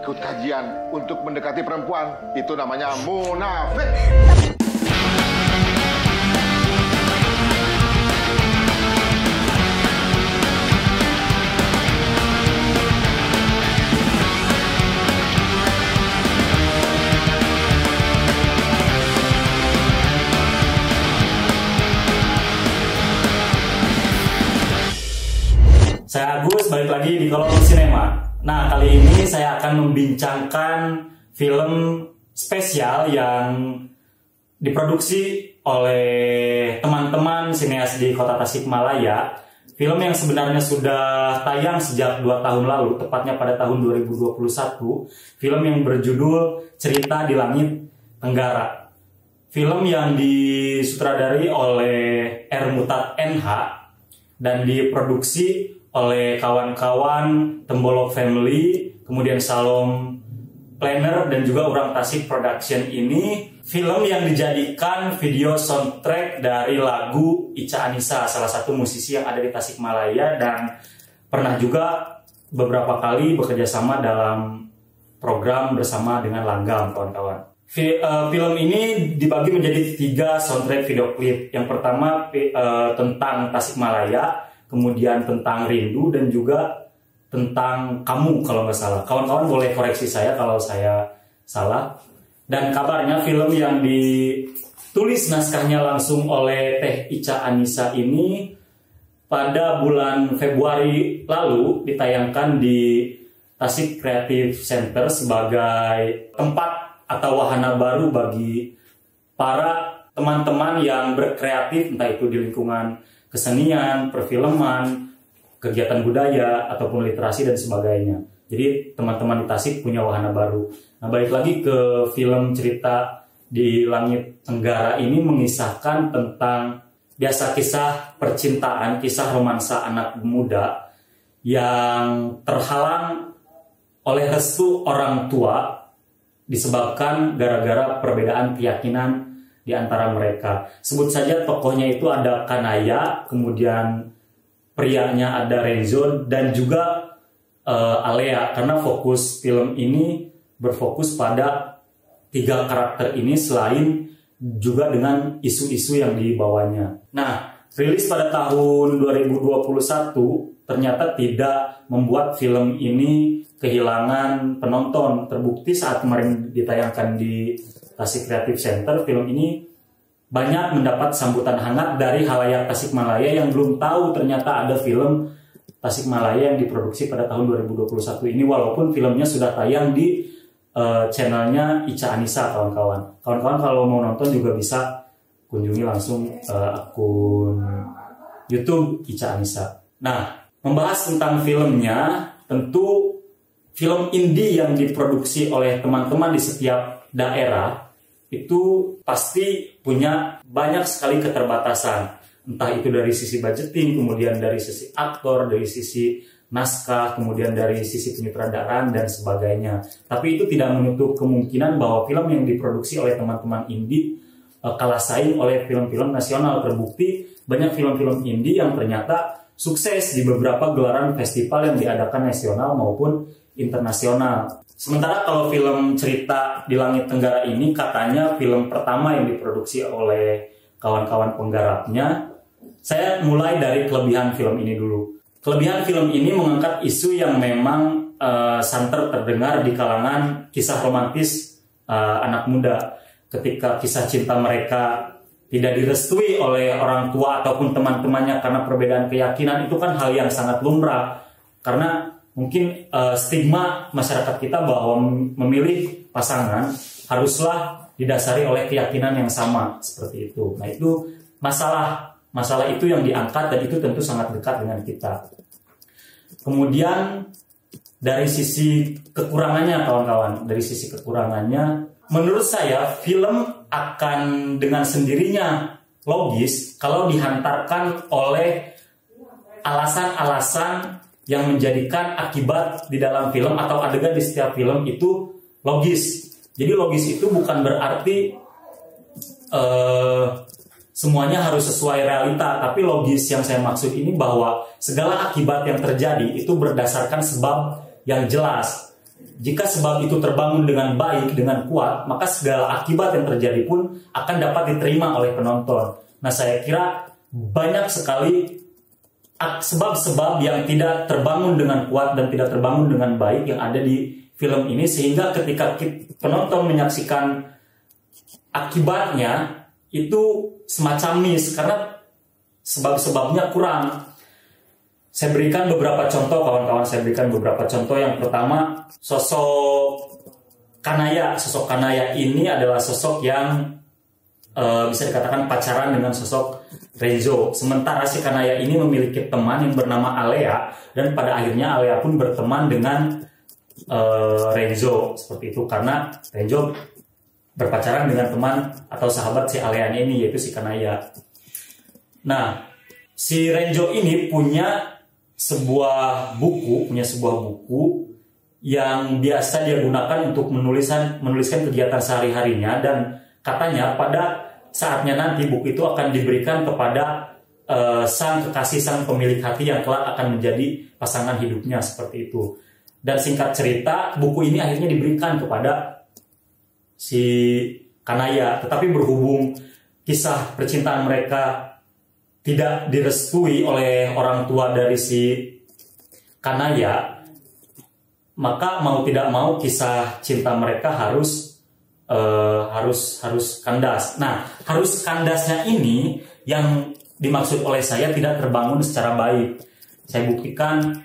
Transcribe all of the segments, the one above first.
ikut kajian untuk mendekati perempuan. Itu namanya munafik. Saya Agus, balik lagi di Kolom Sinema. Nah, kali ini saya akan membincangkan film spesial yang diproduksi oleh teman-teman sineas di Kota Tasikmalaya. Film yang sebenarnya sudah tayang sejak 2 tahun lalu, tepatnya pada tahun 2021. Film yang berjudul Cerita di Langit Tenggara. Film yang disutradari oleh R. Mutat NH dan diproduksi oleh kawan-kawan Tembolok Family, kemudian Salom Planner dan juga Orang Tasik Production. Ini film yang dijadikan video soundtrack dari lagu Ica Anissa, salah satu musisi yang ada di Tasikmalaya dan pernah juga beberapa kali bekerja sama dalam program bersama dengan Langgam, kawan-kawan. Film ini dibagi menjadi 3 soundtrack video klip. Yang pertama tentang Tasikmalaya, kemudian tentang Rindu, dan juga tentang Kamu kalau nggak salah. Kawan-kawan boleh koreksi saya kalau saya salah. Dan kabarnya film yang ditulis naskahnya langsung oleh Teh Ica Anissa ini pada bulan Februari lalu ditayangkan di Tasik Creative Center sebagai tempat atau wahana baru bagi para teman-teman yang berkreatif, entah itu di lingkungan kesenian, perfilman, kegiatan budaya, ataupun literasi dan sebagainya. Jadi teman-teman di Tasik punya wahana baru. Nah, balik lagi ke film Cerita di Langit Tenggara ini mengisahkan tentang biasa kisah percintaan, kisah romansa anak muda yang terhalang oleh restu orang tua disebabkan gara-gara perbedaan keyakinan di antara mereka. Sebut saja tokohnya itu ada Kanaya, kemudian prianya ada Renzo, dan juga Alea, karena fokus film ini berfokus pada 3 karakter ini selain juga dengan isu-isu yang dibawanya. Nah, rilis pada tahun 2021 ternyata tidak membuat film ini kehilangan penonton. Terbukti saat kemarin ditayangkan di Tasik Creative Center, film ini banyak mendapat sambutan hangat dari halayak Tasikmalaya yang belum tahu ternyata ada film Tasikmalaya yang diproduksi pada tahun 2021 ini, walaupun filmnya sudah tayang di channelnya Ica Anissa, kawan-kawan. Kawan-kawan kalau mau nonton juga bisa kunjungi langsung akun YouTube Ica Anissa. Nah, membahas tentang filmnya, tentu film indie yang diproduksi oleh teman-teman di setiap daerah itu pasti punya banyak sekali keterbatasan. Entah itu dari sisi budgeting, kemudian dari sisi aktor, dari sisi naskah, kemudian dari sisi penyutradaraan dan sebagainya. Tapi itu tidak menutup kemungkinan bahwa film yang diproduksi oleh teman-teman indie kalah saing oleh film-film nasional. Terbukti banyak film-film indie yang ternyata sukses di beberapa gelaran festival yang diadakan nasional maupun internasional. Sementara kalau film Cerita di Langit Tenggara ini katanya film pertama yang diproduksi oleh kawan-kawan penggarapnya. Saya mulai dari kelebihan film ini dulu. Kelebihan film ini mengangkat isu yang memang santer terdengar di kalangan kisah romantis anak muda. Ketika kisah cinta mereka tidak direstui oleh orang tua ataupun teman-temannya karena perbedaan keyakinan, itu kan hal yang sangat lumrah. Karena mungkin stigma masyarakat kita bahwa memilih pasangan haruslah didasari oleh keyakinan yang sama, seperti itu. Nah, itu masalah itu yang diangkat dan itu tentu sangat dekat dengan kita. Kemudian dari sisi kekurangannya, kawan-kawan, dari sisi kekurangannya, menurut saya film akan dengan sendirinya logis kalau dihantarkan oleh alasan-alasan yang menjadikan akibat di dalam film atau adegan di setiap film itu logis. Jadi logis itu bukan berarti semuanya harus sesuai realita, tapi logis yang saya maksud ini bahwa segala akibat yang terjadi itu berdasarkan sebab yang jelas. Jika sebab itu terbangun dengan baik, dengan kuat, maka segala akibat yang terjadi pun akan dapat diterima oleh penonton. Nah, saya kira banyak sekali sebab-sebab yang tidak terbangun dengan kuat dan tidak terbangun dengan baik yang ada di film ini, sehingga ketika penonton menyaksikan akibatnya itu semacam miss karena sebab-sebabnya kurang. Saya berikan beberapa contoh, kawan-kawan. Saya berikan beberapa contoh. Yang pertama, sosok Kanaya. Sosok Kanaya ini adalah sosok yang bisa dikatakan pacaran dengan sosok Renzo. Sementara si Kanaya ini memiliki teman yang bernama Alea, dan pada akhirnya Alea pun berteman dengan Renzo seperti itu, karena Renzo berpacaran dengan teman atau sahabat si Alea ini, yaitu si Kanaya. Nah, si Renzo ini punya sebuah buku yang biasa dia gunakan untuk menuliskan kegiatan sehari-harinya, dan katanya pada saatnya nanti buku itu akan diberikan kepada sang kekasih, sang pemilik hati yang kelak akan menjadi pasangan hidupnya, seperti itu. Dan singkat cerita, buku ini akhirnya diberikan kepada si Kanaya, tetapi berhubung kisah percintaan mereka tidak direstui oleh orang tua dari si Kanaya, maka mau tidak mau kisah cinta mereka harus kandas. Nah, harus kandasnya ini yang dimaksud oleh saya tidak terbangun secara baik. Saya buktikan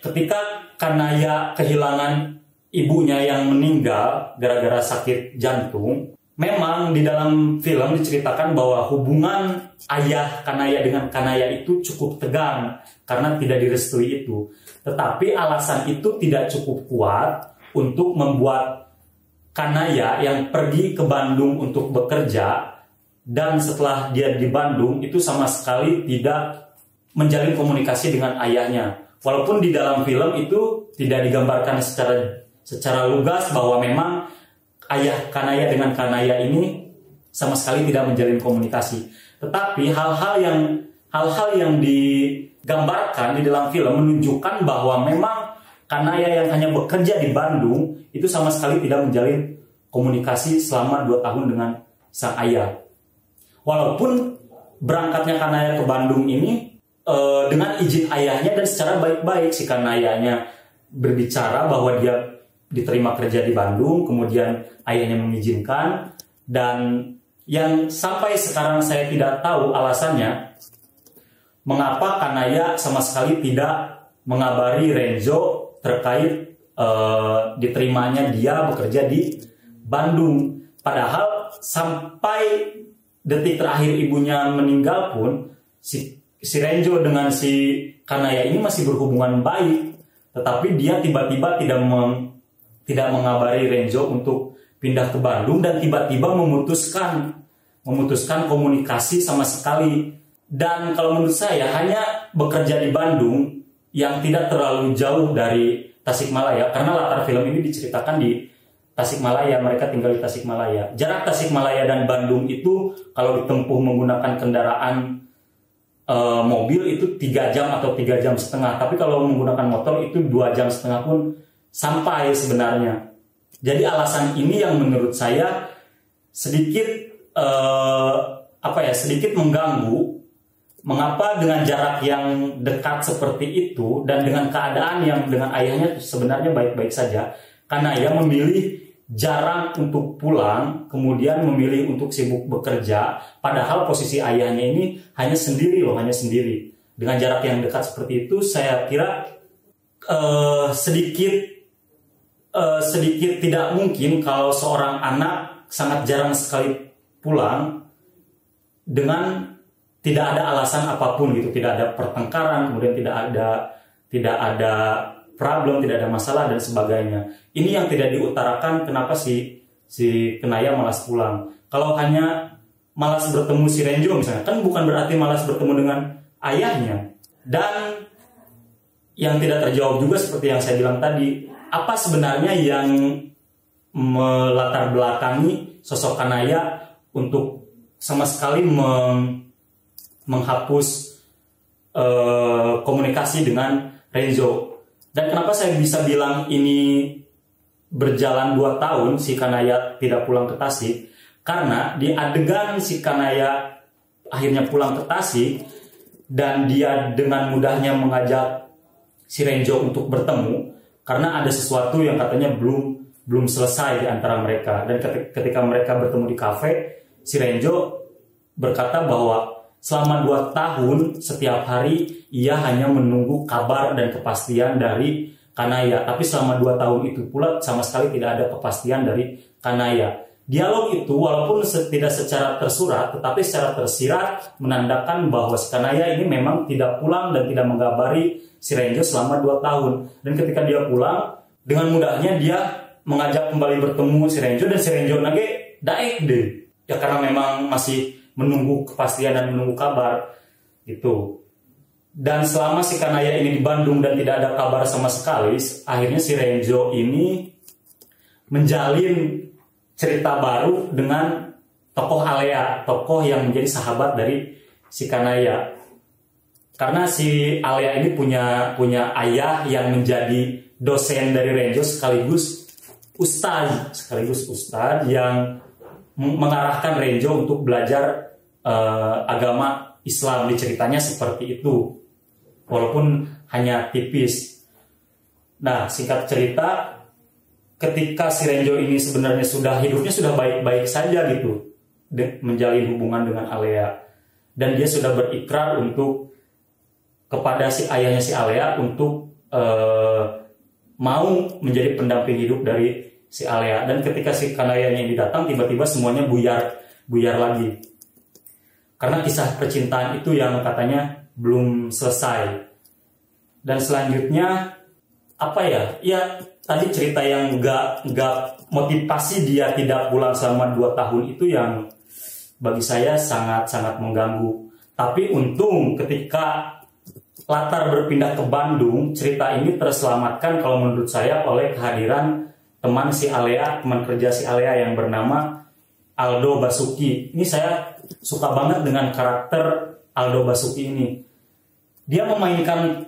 ketika Kanaya kehilangan ibunya yang meninggal gara-gara sakit jantung. Memang di dalam film diceritakan bahwa hubungan ayah Kanaya dengan Kanaya itu cukup tegang karena tidak direstui itu. Tetapi alasan itu tidak cukup kuat untuk membuat Kanaya yang pergi ke Bandung untuk bekerja, dan setelah dia di Bandung itu sama sekali tidak menjalin komunikasi dengan ayahnya. Walaupun di dalam film itu tidak digambarkan secara lugas bahwa memang ayah Kanaya dengan Kanaya ini sama sekali tidak menjalin komunikasi. Tetapi hal-hal yang digambarkan di dalam film menunjukkan bahwa memang Kanaya yang hanya bekerja di Bandung itu sama sekali tidak menjalin komunikasi selama 2 tahun dengan sang ayah. Walaupun berangkatnya Kanaya ke Bandung ini dengan izin ayahnya dan secara baik-baik, si Kanayanya berbicara bahwa dia diterima kerja di Bandung, kemudian ayahnya mengizinkan, dan yang sampai sekarang saya tidak tahu alasannya mengapa Kanaya sama sekali tidak mengabari Renzo terkait diterimanya dia bekerja di Bandung. Padahal sampai detik terakhir ibunya meninggal pun si Renzo dengan si Kanaya ini masih berhubungan baik, tetapi dia tiba-tiba tidak mengabari Renzo untuk pindah ke Bandung, dan tiba-tiba memutuskan komunikasi sama sekali. Dan kalau menurut saya hanya bekerja di Bandung yang tidak terlalu jauh dari Tasikmalaya, karena latar film ini diceritakan di Tasikmalaya, mereka tinggal di Tasikmalaya. Jarak Tasikmalaya dan Bandung itu kalau ditempuh menggunakan kendaraan mobil itu 3 jam atau 3 jam setengah, tapi kalau menggunakan motor itu 2 jam setengah pun sampai sebenarnya. Jadi alasan ini yang menurut saya sedikit sedikit mengganggu. Mengapa dengan jarak yang dekat seperti itu dan dengan keadaan yang dengan ayahnya sebenarnya baik-baik saja, Kanaya memilih jarang untuk pulang, kemudian memilih untuk sibuk bekerja, padahal posisi ayahnya ini hanya sendiri. Dengan jarak yang dekat seperti itu, saya kira sedikit tidak mungkin kalau seorang anak sangat jarang sekali pulang dengan tidak ada alasan apapun gitu, tidak ada pertengkaran, kemudian tidak ada problem, tidak ada masalah dan sebagainya. Ini yang tidak diutarakan kenapa si Kanaya malas pulang. Kalau hanya malas bertemu si Renzo misalnya, kan bukan berarti malas bertemu dengan ayahnya. Dan yang tidak terjawab juga seperti yang saya bilang tadi, apa sebenarnya yang melatar belakangi sosok Kanaya untuk sama sekali menghapus komunikasi dengan Renzo. Dan kenapa saya bisa bilang ini berjalan 2 tahun si Kanaya tidak pulang ke Tasik? Karena di adegan si Kanaya akhirnya pulang ke Tasik dan dia dengan mudahnya mengajak si Renjo untuk bertemu karena ada sesuatu yang katanya belum selesai di antara mereka. Dan ketika mereka bertemu di kafe, si Renjo berkata bahwa selama 2 tahun setiap hari ia hanya menunggu kabar dan kepastian dari Kanaya. Tapi selama 2 tahun itu pula sama sekali tidak ada kepastian dari Kanaya. Dialog itu walaupun tidak secara tersurat tetapi secara tersirat menandakan bahwa si Kanaya ini memang tidak pulang dan tidak mengabari si Renjo selama 2 tahun. Dan ketika dia pulang, dengan mudahnya dia mengajak kembali bertemu si Renjo, dan si Renjo nage daek deh. Ya karena memang masih menunggu kepastian dan menunggu kabar gitu. Dan selama si Kanaya ini di Bandung dan tidak ada kabar sama sekali, akhirnya si Renjo ini menjalin cerita baru dengan tokoh Alea, tokoh yang menjadi sahabat dari si Kanaya. Karena si Alea ini punya ayah yang menjadi dosen dari Renjo sekaligus ustadz yang mengarahkan Renjo untuk belajar agama Islam. Diceritanya seperti itu, walaupun hanya tipis. Nah, singkat cerita, ketika si Renjo ini sebenarnya hidupnya sudah baik-baik saja gitu, menjalin hubungan dengan Alea, dan dia sudah berikrar untuk kepada si ayahnya si Alea untuk mau menjadi pendamping hidup dari si Alea. Dan ketika si Kanayanya ini datang, tiba-tiba semuanya buyar lagi. Karena kisah percintaan itu yang katanya belum selesai. Dan selanjutnya apa ya? Ya tadi cerita yang nggak motivasi dia tidak pulang selama 2 tahun itu yang bagi saya sangat mengganggu. Tapi untung ketika latar berpindah ke Bandung, cerita ini terselamatkan kalau menurut saya oleh kehadiran teman si Alea, teman kerja si Alea yang bernama Aldo Basuki. Ini saya suka banget dengan karakter Aldo Basuki ini. Dia memainkan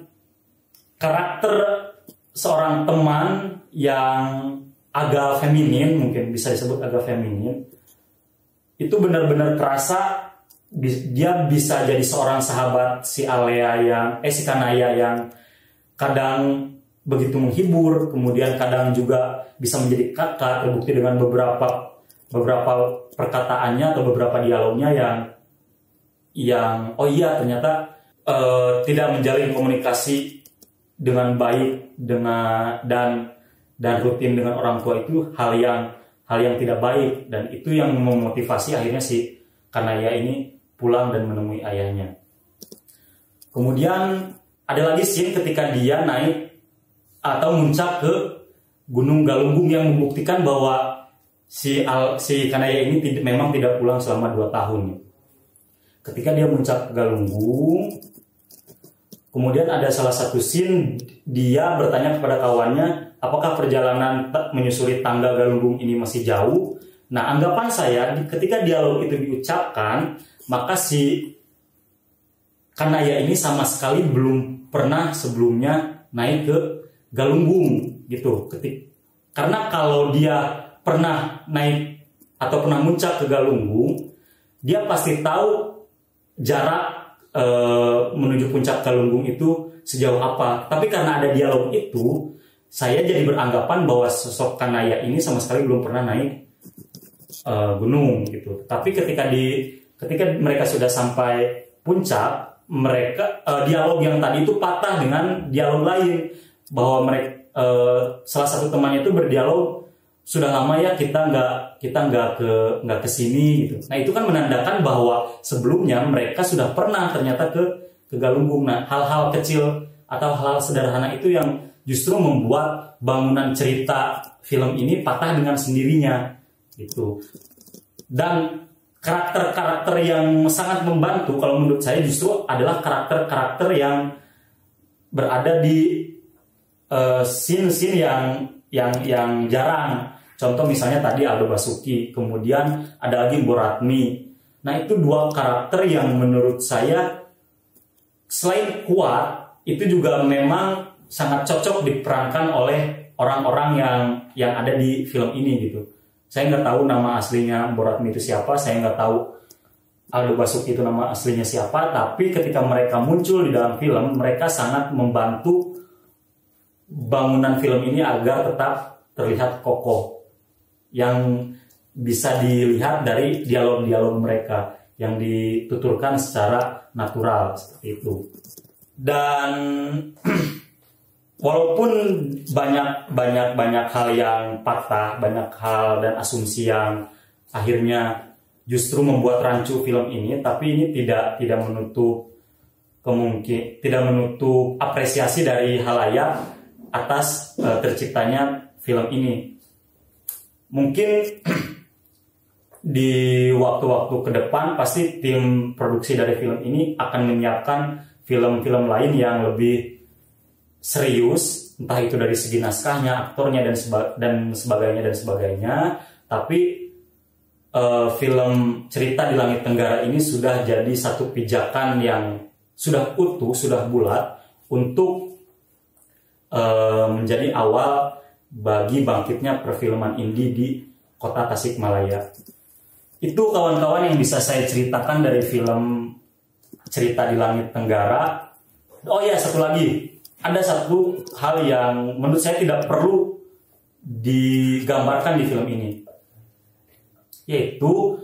karakter seorang teman yang agak feminin, mungkin bisa disebut agak feminin. Itu benar-benar terasa dia bisa jadi seorang sahabat si Alea si Kanaya yang kadang begitu menghibur, kemudian kadang juga bisa menjadi kakak, terbukti dengan beberapa perkataannya atau beberapa dialognya yang ternyata tidak menjalin komunikasi dengan baik dan rutin dengan orang tua itu hal yang tidak baik, dan itu yang memotivasi akhirnya si Kanaya ini pulang dan menemui ayahnya. Kemudian ada lagi scene ketika dia naik atau muncak ke Gunung Galunggung yang membuktikan bahwa si Kanaya ini memang tidak pulang selama 2 tahun. Ketika dia muncak ke Galunggung, kemudian ada salah satu scene dia bertanya kepada kawannya, apakah perjalanan menyusuri tangga Galunggung ini masih jauh? Nah, anggapan saya ketika dialog itu diucapkan, maka si Kanaya ini sama sekali belum pernah sebelumnya naik ke Galunggung gitu. Karena kalau dia pernah naik atau pernah muncak ke Galunggung, dia pasti tahu jarak menuju puncak Galunggung itu sejauh apa. Tapi karena ada dialog itu, saya jadi beranggapan bahwa sosok Kanaya ini sama sekali belum pernah naik gunung gitu. Tapi ketika mereka sudah sampai puncak, mereka dialog yang tadi itu patah dengan dialog lain, bahwa mereka salah satu temannya itu berdialog, sudah lama ya kita nggak ke sini gitu. Nah, itu kan menandakan bahwa sebelumnya mereka sudah pernah ternyata ke Galunggung. Nah, hal-hal kecil atau hal sederhana itu yang justru membuat bangunan cerita film ini patah dengan sendirinya gitu. Dan karakter-karakter yang sangat membantu kalau menurut saya justru adalah karakter-karakter yang berada di scene-scene yang jarang. Contoh misalnya tadi Aldo Basuki, kemudian ada lagi Boratmi. Nah, itu 2 karakter yang menurut saya selain kuat, itu juga memang sangat cocok diperankan oleh orang-orang yang ada di film ini gitu. Saya nggak tahu nama aslinya Boratme itu siapa, saya nggak tahu Aldo Basuki itu nama aslinya siapa, tapi ketika mereka muncul di dalam film, mereka sangat membantu bangunan film ini agar tetap terlihat kokoh. Yang bisa dilihat dari dialog-dialog mereka yang dituturkan secara natural seperti itu. Dan walaupun banyak hal yang patah, banyak hal dan asumsi yang akhirnya justru membuat rancu film ini, tapi ini tidak menutup tidak menutup apresiasi dari halayak atas terciptanya film ini. Mungkin di waktu-waktu ke depan pasti tim produksi dari film ini akan menyiapkan film-film lain yang lebih serius, entah itu dari segi naskahnya, aktornya dan sebagainya. Tapi film Cerita di Langit Tenggara ini sudah jadi satu pijakan yang sudah utuh, sudah bulat untuk menjadi awal bagi bangkitnya perfilman indie di kota Tasikmalaya. Itu kawan-kawan yang bisa saya ceritakan dari film Cerita di Langit Tenggara. Oh ya, satu lagi. Ada satu hal yang menurut saya tidak perlu digambarkan di film ini, yaitu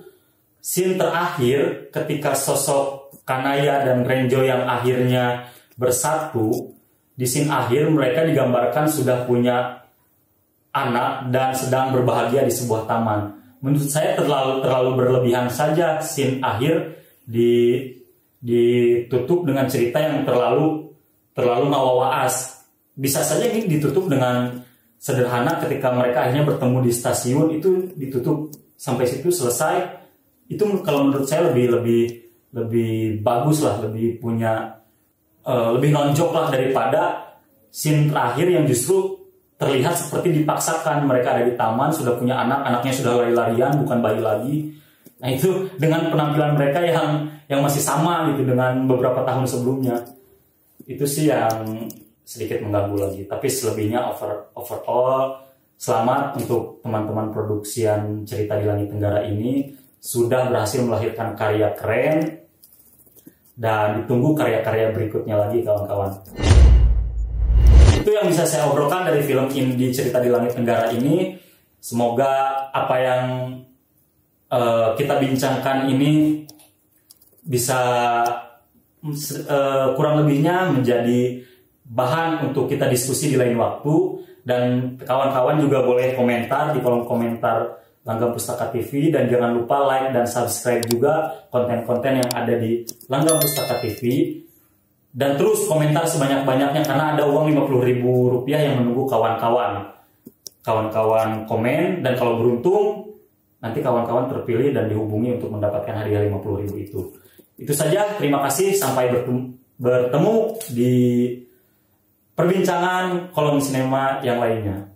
scene terakhir ketika sosok Kanaya dan Renjo yang akhirnya bersatu. Di scene akhir mereka digambarkan sudah punya anak dan sedang berbahagia di sebuah taman. Menurut saya terlalu berlebihan saja scene akhir ditutup dengan cerita yang terlalu ngawawaas. Bisa saja ini ditutup dengan sederhana ketika mereka akhirnya bertemu di stasiun, itu ditutup sampai situ selesai. Itu kalau menurut saya lebih bagus lah, lebih punya lebih nonjok lah daripada scene terakhir yang justru terlihat seperti dipaksakan. Mereka ada di taman, sudah punya anak, anaknya sudah lari-larian, bukan bayi lagi. Nah itu dengan penampilan mereka yang masih sama gitu dengan beberapa tahun sebelumnya. Itu sih yang sedikit mengganggu lagi. Tapi selebihnya overall selamat untuk teman-teman produksian Cerita di Langit Tenggara ini, sudah berhasil melahirkan karya keren, dan ditunggu karya-karya berikutnya lagi kawan-kawan. Itu yang bisa saya obrolkan dari film indie Cerita di Langit Tenggara ini. Semoga apa yang kita bincangkan ini bisa kurang lebihnya menjadi bahan untuk kita diskusi di lain waktu. Dan kawan-kawan juga boleh komentar di kolom komentar Langgam Pustaka TV, dan jangan lupa like dan subscribe juga konten-konten yang ada di Langgam Pustaka TV. Dan terus komentar sebanyak-banyaknya karena ada uang Rp50.000 yang menunggu kawan-kawan. Kawan-kawan komen, dan kalau beruntung nanti kawan-kawan terpilih dan dihubungi untuk mendapatkan hadiah Rp50.000 itu. Itu saja, terima kasih, sampai bertemu di perbincangan kolom sinema yang lainnya.